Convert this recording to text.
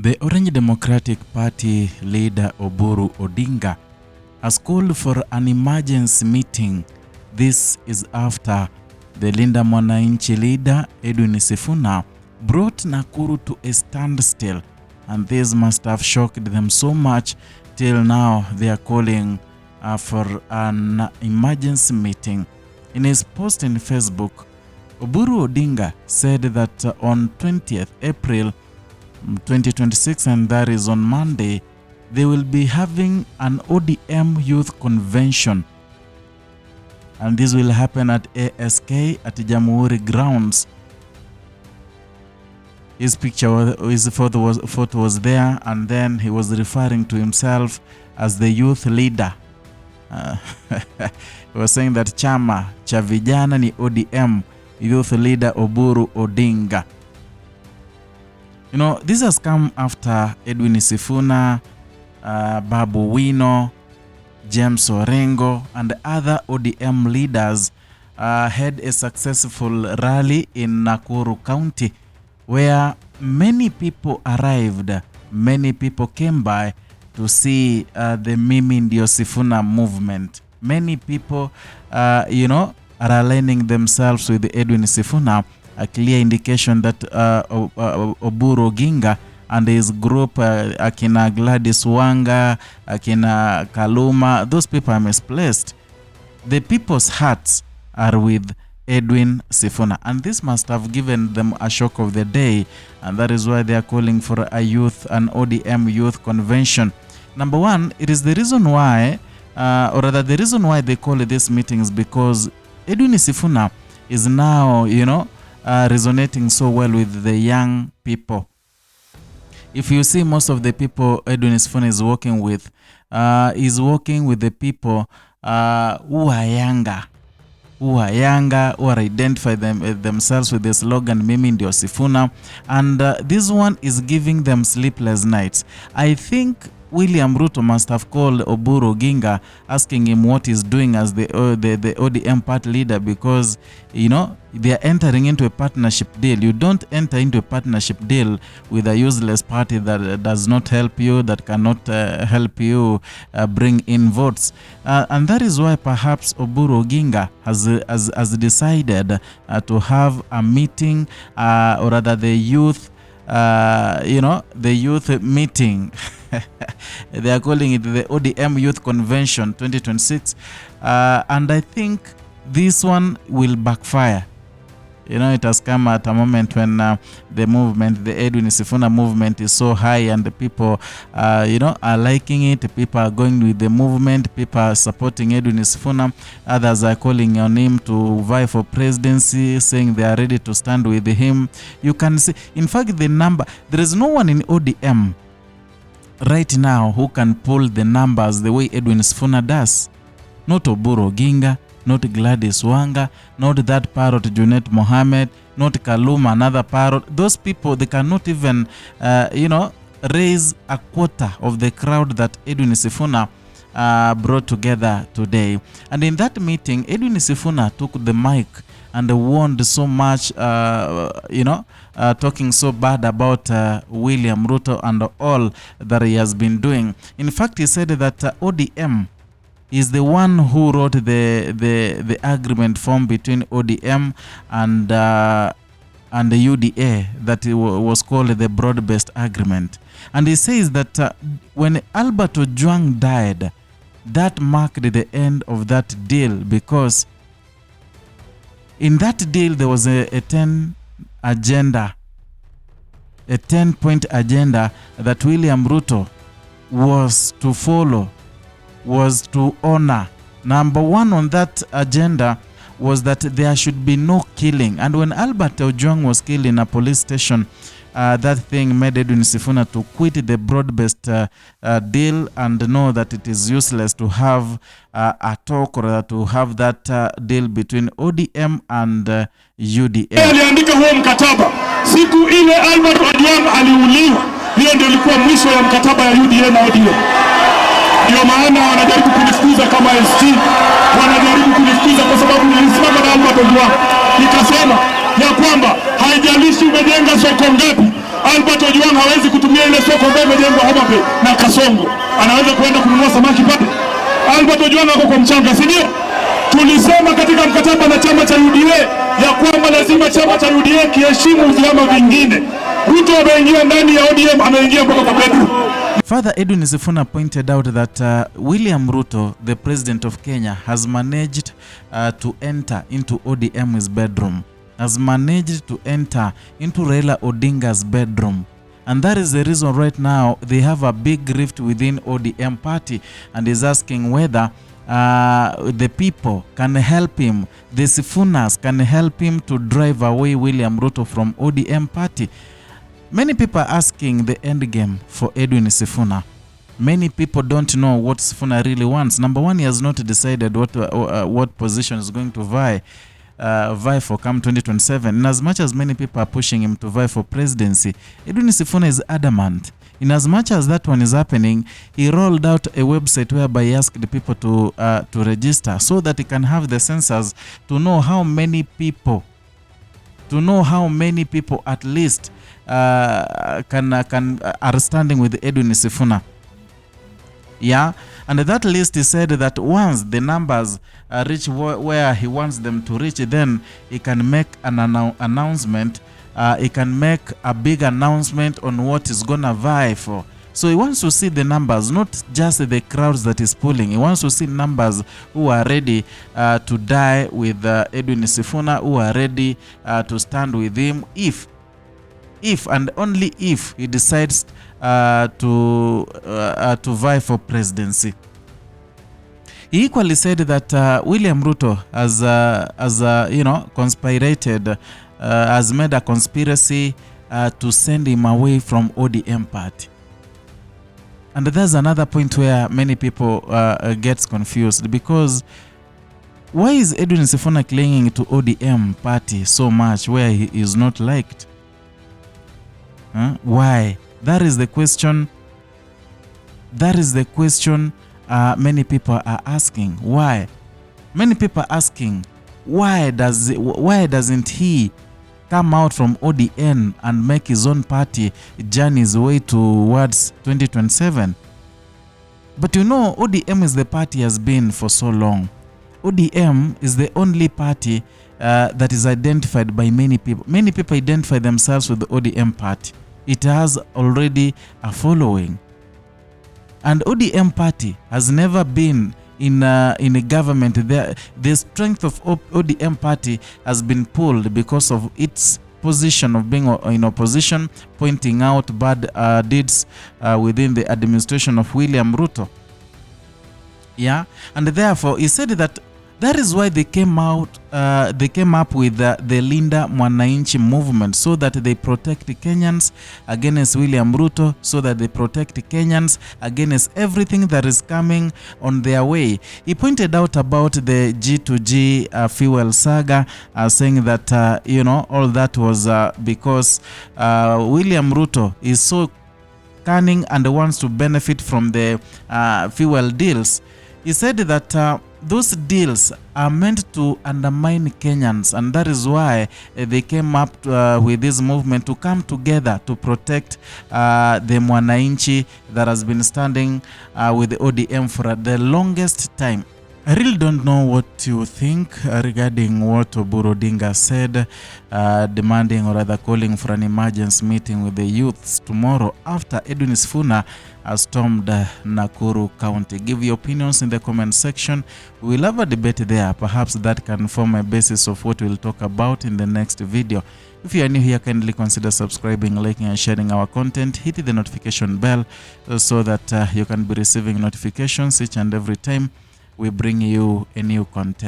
The Orange Democratic Party leader Oburu Odinga has called for an emergency meeting. This is after the Linda Mwananchi leader Edwin Sifuna brought Nakuru to a standstill, and this must have shocked them so much till now they are calling for an emergency meeting. In his post in Facebook, Oburu Odinga said that on 20th April 2026, and that is on Monday, they will be having an ODM youth convention, and this will happen at ASK at Jamhuri grounds. His photo was there, and then he was referring to himself as the youth leader. He was saying that chama cha vijana ni ODM, youth leader Oburu Odinga. You know, this has come after Edwin Sifuna, Babu Wino, James Orengo, and other ODM leaders had a successful rally in Nakuru County, where many people arrived. Many people came by to see the Mimi Ndio Sifuna movement. Many people, are aligning themselves with Edwin Sifuna, a clear indication that Oburu Odinga and his group, Akina Gladys Wanga, Akina Kaluma, those people are misplaced. The people's hearts are with Edwin Sifuna, and this must have given them a shock of the day, and that is why they are calling for an ODM youth convention. Number one, it is the reason why, or rather the reason why they call these meetings, because Edwin Sifuna is now, resonating so well with the young people. If you see, most of the people Edwin Sifuna is working with the people who are younger, who identify themselves with the slogan Mimi Ndio Sifuna, and this one is giving them sleepless nights. I think William Ruto must have called Oburu Odinga, asking him what he's doing as the ODM party leader, because they are entering into a partnership deal. You don't enter into a partnership deal with a useless party that does not help you, that cannot help you bring in votes, and that is why perhaps Oburu Odinga has decided to have a meeting, or rather the youth meeting. They are calling it the ODM Youth Convention 2026, and I think this one will backfire. It has come at a moment when the Edwin Sifuna movement is so high, and the people are liking it. People are going with the movement. People are supporting Edwin Sifuna. Others are calling on him to vie for presidency, saying they are ready to stand with him. You can see, in fact, there is no one in ODM right now who can pull the numbers the way Edwin Sifuna does. Not Oburu Odinga, not Gladys Wanga, not that parrot Junet Mohammed, not Kaluma, another parrot. Those people, they cannot even raise a quarter of the crowd that Edwin Sifuna brought together today. And in that meeting, Edwin Sifuna took the mic and warned so much, talking so bad about William Ruto and all that he has been doing. In fact, he said that ODM is the one who wrote the agreement form between ODM and the UDA that was called the broad-based agreement. And he says that when Albert Ojwang died, that marked the end of that deal, because in that deal there was a 10-point agenda that William Ruto was to follow, was to honor. Number one on that agenda was that there should be no killing. And when Albert Ojwang was killed in a police station, that thing made Edwin Sifuna to quit the broad-based deal and know that it is useless to have a talk, or to have that deal between ODM and UDA. Aliandika huo mkataba siku ile Albert Ojwang aliuliwa. Hiyo ndio ilikuwa mwisho ya mkataba ya UDA na ODM. Ndio maana wanajaribu kunifukuza kama ST, wanajaribu kunifukuza kwa sababu nilisimama na Albert Ojwang nikasema ya kwamba haijalishi umejenga soko ngapi, Albert Ojwang hawezi kutumia ile soko ambayo imejengwa Homa Bay na Kasongo. Anaweza kuenda kununua samaki pale. Albert Ojwang ako kwa mchanga, si ndio? Tulisema katika mkataba na chama cha UDA ya kwamba lazima chama cha UDA kiheshimu vyama vingine. Ruto ameingia ndani ya ODM, ameingia mpaka kwa bedroom. Further, Edwin Sifuna pointed out that William Ruto, the president of Kenya, has managed to enter into ODM's bedroom, has managed to enter into Raila Odinga's bedroom. And that is the reason right now they have a big rift within ODM party, and is asking whether the people can help him, the Sifunas can help him to drive away William Ruto from ODM party. Many people are asking the end game for Edwin Sifuna. Many people don't know what Sifuna really wants. Number one, he has not decided what position is going to vie for come 2027. And as much as many people are pushing him to vie for presidency, Edwin Sifuna is adamant. In as much as that one is happening, he rolled out a website whereby he asked the people to register so that he can have the census to know how many people at least are standing with Edwin Sifuna. Yeah, and that list, he said that once the numbers reach where he wants them to reach, then he can make an announcement. He can make a big announcement on what he's gonna vie for. So he wants to see the numbers, not just the crowds that is pulling. He wants to see numbers who are ready to die with Edwin Sifuna, who are ready to stand with him if and only if he decides to vie for presidency. He equally said that William Ruto has conspirated, has made a conspiracy to send him away from ODM party. And there's another point where many people gets confused, because why is Edwin Sifuna clinging to ODM party so much where he is not liked? Why? That is the question. That is the question many people are asking. Why? Many people are asking, why doesn't he come out from ODM and make his own party journey his way towards 2027? But you know, ODM is the party has been for so long. ODM is the only party that is identified by many people. Many people identify themselves with the ODM party. It has already a following. And ODM party has never been in a government. The strength of ODM party has been pulled because of its position of being in opposition, pointing out bad deeds within the administration of William Ruto. Yeah, and therefore he said that is why they came up with the Linda Mwananchi movement, so that they protect the Kenyans against William Ruto, so that they protect the Kenyans against everything that is coming on their way. He pointed out about the G2G fuel saga, saying that all that was because William Ruto is so cunning and wants to benefit from the fuel deals. He said that those deals are meant to undermine Kenyans, and that is why they came up with this movement to come together to protect the Mwananchi that has been standing with the ODM for the longest time. I really don't know what you think regarding what Oburu Odinga said, demanding or rather calling for an emergency meeting with the youths tomorrow after Edwin Sifuna has stormed Nakuru County. Give your opinions in the comment section. We will have a debate there. Perhaps that can form a basis of what we'll talk about in the next video. If you are new here, kindly consider subscribing, liking and sharing our content. Hit the notification bell so that you can be receiving notifications each and every time we bring you a new content.